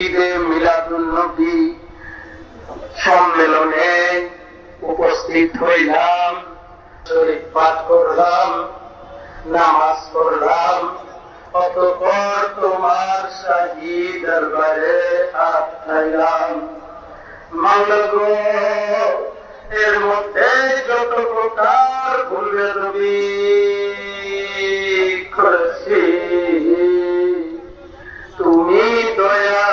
ঈদে মিলাদুন নবী সম্মেলনে উপস্থিত হইলাম, শরীফ পাঠ করলাম, নামাজ পড়লাম, অতঃপর তোমার শাহী দরবারে হাত খাইলাম। মাওলা গো, এর মধ্যে যত প্রকার ভুল বেদবি করেছি, তুমি দয়া।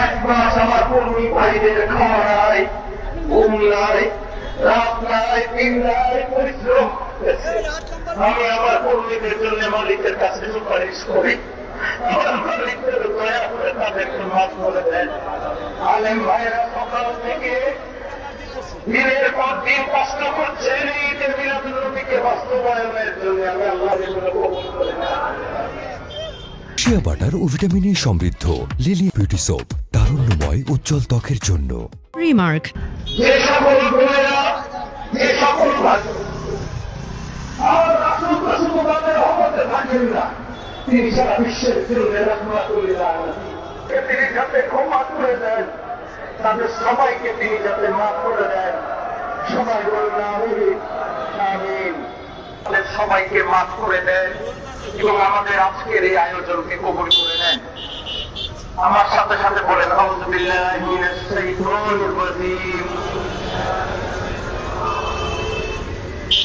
এক মাস আমার কর্মী ভাইদের খাওয়া নাই, ঘুম নাই, রাত নাই, দিন নাই, পরিশ্রম করেছে। আমি আমার কর্মীদের জন্য মালিকের কাছে সুপারিশ করি, আমার মালিকের দয়া করে তাদেরকে মাফ করে দেন। আলেম ভাইয়েরা সকাল থেকে দিনের পর দিন কষ্ট করছেন ঈদের মিলাদুন নবীকে বাস্তবায়নের জন্য। আমি আল্লাহর জন্য কবুল করে না। শিয়া বাটার ও ভিটামিনে সমৃদ্ধ লিলি বিউটি সোপ, তারুণ্যময় উজ্জ্বল ত্বকের জন্য। রিমার্ক, যে সকল বোনেরা, যে সকল ভাই আমার রাসূল রাসূলুল্লাহর রহমতে থাকেন না, তিনি সারা বিশ্বের জন্য রাহমাতুল্লিল আলামিন। তিনি যাতে ক্ষমা করে দেন, তাদের সবাইকে তিনি যাতে মাফ করে দেন। সবাই বলুন আমিন, আমিন। তাদের সবাইকে মাফ করে দেন এবং আমাদের আজকের এই আয়োজনকে কবুল করে নেন। আমার সাথে সাথে বলেন আউযু বিল্লাহি মিনাশ শাইতানির রাজীম।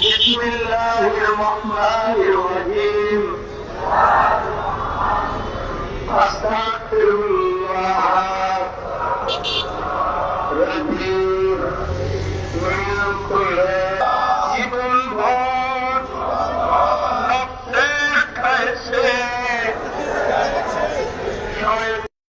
বিসমিল্লাহির রহমানির রহিম। আস্তাগফিরুল্লাহ